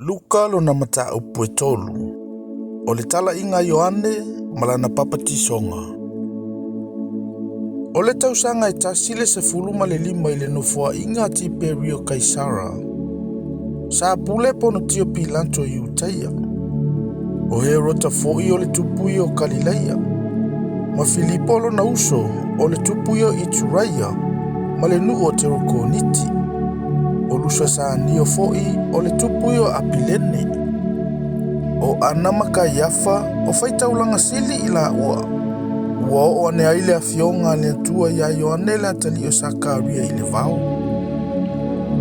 Luka lona mata upu e tolu. O le tala inga Ioane malana papatisonga. O le tausanga e tasile se fuluma le lima i le nofua inga Tiberio Kaisara. Sa pule pono tio pilanto i utaia. O he rota foi o le tupui o Galileia. Ma Filipo lo na uso o le tupui o Ituraia. Ma le nu o Terokoniti. O lusa sa nio foi o le tupui o Apilene. O ana makaiafa o faitaulanga sili ila ua. Ua o ane aile a fionga le tua ia Ioane la tali o Sakaria i le vau.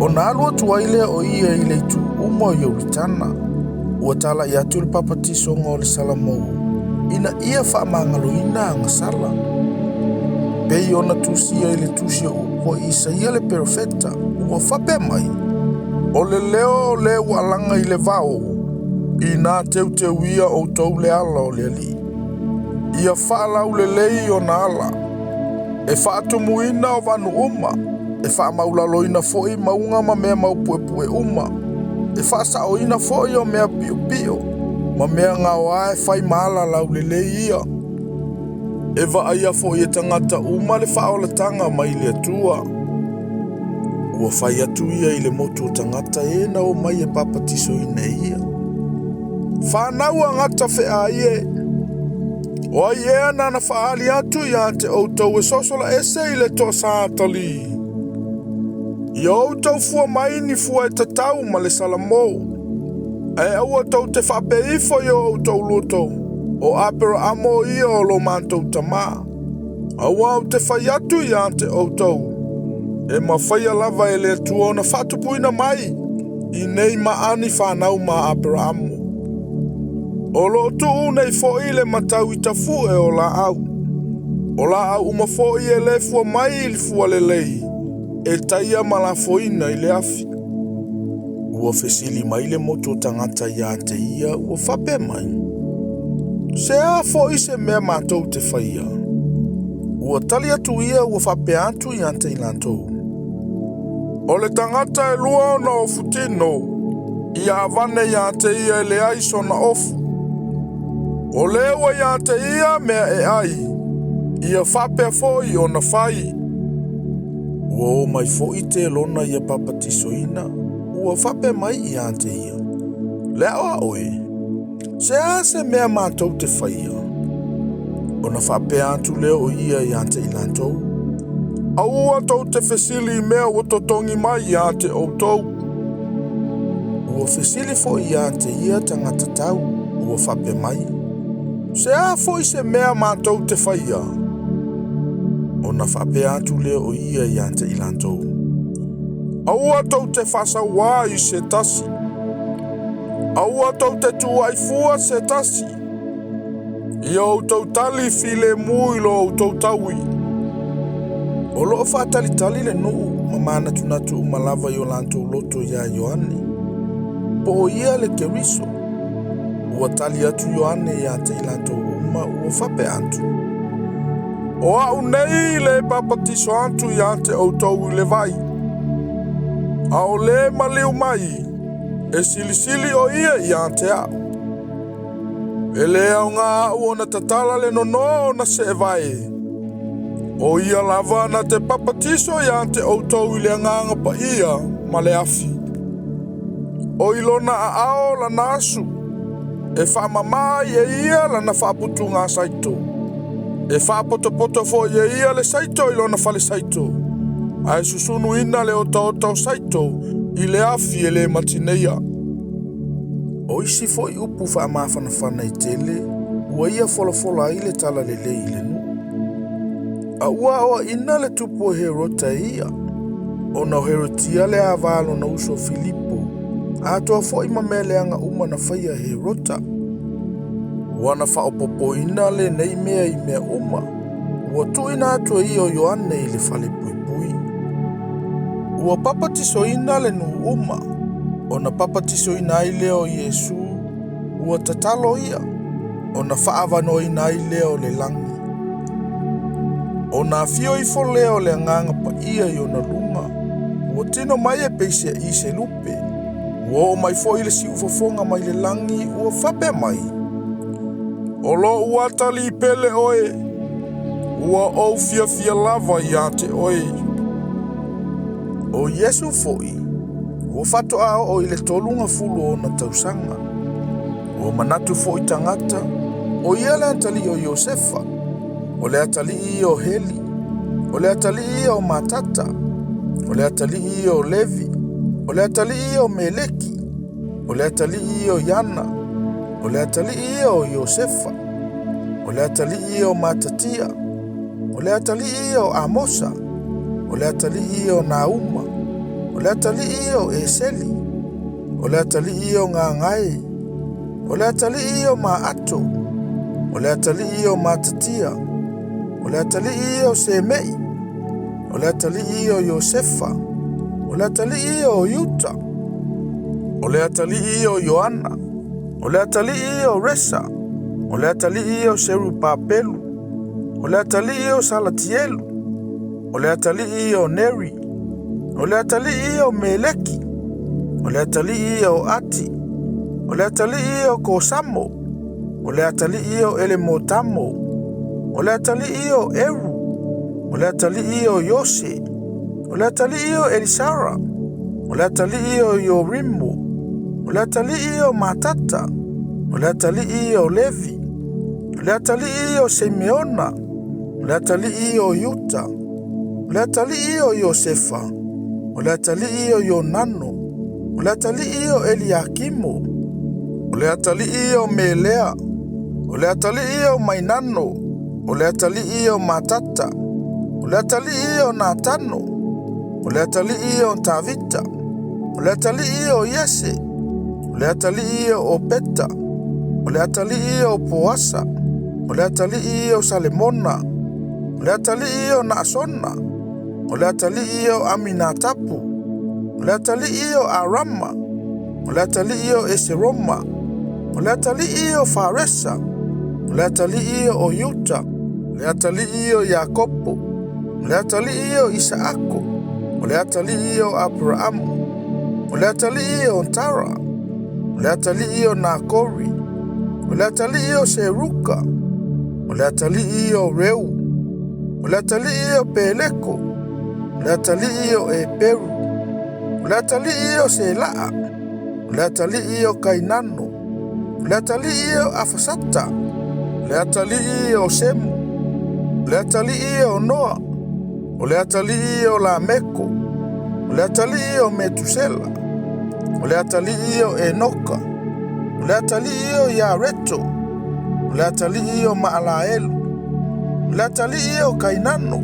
O na alua tuaile o ia i le tu umo i Euritana. Ua tala i atu le papatisonga o le salamou. Ina ia whaamangaloina anga sala. Pei ona tusia i le tusia upo i Isaia le perofeta. Ua whape mai. O le leo o le walanga i le vau. I nā teu ia o tau le ala o le ali. Ia whaalau le lei o na ala. E whaatumuina o vanu uma. E whaamaulaloina foi maunga ma mea maupuepue uma. E whaasaoina foi o mea pio pio. Ma mea ngā wae whai maala lau le lei ia. E aia foi e tangata uma le whaolatanga mai le atua. Ua whai atu ia i le motu o tangata e na o mai e papatiso ina ia. Whanau angata whea ie. O ai ea nana whaali atu ia te outou e sosola ese i le toa sātali. I outou fua mai ni fua e tatau ma le salamou. E aua tau te whapeifo i outou luto. O apera amo ia o lo mātou tamā. Aua au te whai atu ia te outou. E ma whaia lava e le atua na whatupuina mai. I nei maani whanau ma apera amo. O lo tuu nei foi le matau i tafu e o la au. O la au uma foi e le fua mai i fua le lei. E taia malafoina i le afi. Ua fesili mai le moto tangata ia te ia ua whape mai. Se a foi se mea mātou te whaia. Ua tali atu ia ua whape atu ia te ilantou. O le tangata e lua na o futino. Ia avane ia te ia e le aiso na ofu. O lewa ia te ia mea e ai. Ia whape foi o na whai. Ua o mai foi te lona ia papatisoina. Ua whape mai ia te ia. Lea oe. Se a se mea mātou te whaia. O na whape atu leo ia ia te ilantou. Aua tau te fesili mea o totongi mai ia te outou. Ua fesili foi ia te ia tangata tau. Ua whape mai. Se a foi se mea mātou te whaia. O na whape atu leo o ia i ante ilantou. Aua tau te whasawā i se tasi. Aua tau te tuaifua se tasi. I au tau tali file mui lo au tau taui. O loo whaatali tali le nuu mamana tunatu umalava i o lantou loto ia Ioane. Po o ia le keriso. Ua tali atu Ioane ia te ilantou uma ua whape atu. O au nei le papatiso atu ia te outou i le vai. A o le maliu mai, e silisili o ia ia te au. E le au ngā au o na tatala le nono o na se vai. O ia lava na te papatiso ia te outou i le nganga pa ia ma le afi. O ilona a ao la nasu. E whaamamai e ia lana whaaputu ngā saito. E whaapotopoto fo e ia le saito i lona whale saito. Ai susunu ina le o saito i le afi e le matineia. O isi fo i upu whaamawhanawhana i tele. Ua ia wholofola i le tala le le i le nu. A ua oa ina le tupu o Herota ia. O na Herotia le avalo na uso Filipo. A toa fo ima meleanga uma na whaia Herota. Wana whaopopo ina le nei mea i mea uma. Ua tuina atua i o Ioane i le whale pui pui. Ua papatiso ina le nu uma. O na papatiso ina i leo Iesu. Ua tatalo ia. O na whaavano ina i leo le langi. O na fio i fo leo le nganga pa ia i o na lunga. Ua tino mai e peise i se lupe. Ua o mai fo ile si ufofonga mai le langi ua fape mai. O lo ua tali pele oe. Ua au fia lava ia te oe. O Yesu foi. Ua fato ao o ile tolunga fulu o na tausanga. Ua manatu foi tangata. O ia le atali o Iosefa. O le atali o Heli. O le atali o Matata. O le atali o Levi. O le atali o Meleki. O le atali o Yana. O le atali o Iosefa. O le atali o Matatia. O le atali o Amosa. O le atali o Nauma. O le atali o Eseli. O le atali o Ngangai. O le atali o Maato. O le atali o Matatia. O le atali o Semei. O le atali o Iosefa. O le atali o Yuta. O le atali o Yoana. O le atali o Resa. O le atali o Serupapelu. O le atali o Salatielu. O le atali o Neri. O le atali o Meleki. O le atali o Ati. O le atali o Kosamo. O le atali o Elemotamo. O le atali o Eru. O le atali o Yose. O le atali o Elisara. O le atali o Yorimu. O le atali o Matata. O le atali o Levi. O le atali o Simeona. O le atali o Yuta. O le atali o Iosefa. O le atali o Yonano. O le atali o Eliakimu. O le atali o Melea. O le atali o Mainano. O le atali o Matata. O le atali o Natano. O le atali o Tavita. O le atali o Yese. O le atali o Opeta. O le atali o Poasa. O le atali o Salemona. O le atali o Naasona. O le atali o Aminatapu. O le atali o Arama. O le atali o Eseroma. O le atali o Faresa. O le atali o Yuta. O le atali o Yakopo. O le atali o Isaako. O le atali o Abrahamu. O le atali o Tara. O le atali o Nakori. O le atali o Seruka. O le atali o Reu. O le atali o Peleko. O le atali o Eperu. O le atali o Selaa. O le atali o Kainano. O le atali o Afasata. O le atali o Semu. O le atali o Noa. O le atali o Lameko. O le atali o Metusela. O le atali o Enoka. O le atali o Yareto. O le atali o Maalaelu. O le atali o Kainano.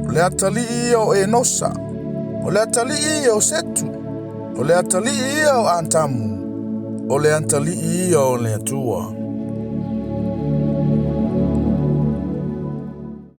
O le atali o Enosa. O le atali o Setu. O le atali o Antamu. O le atali o Leatua.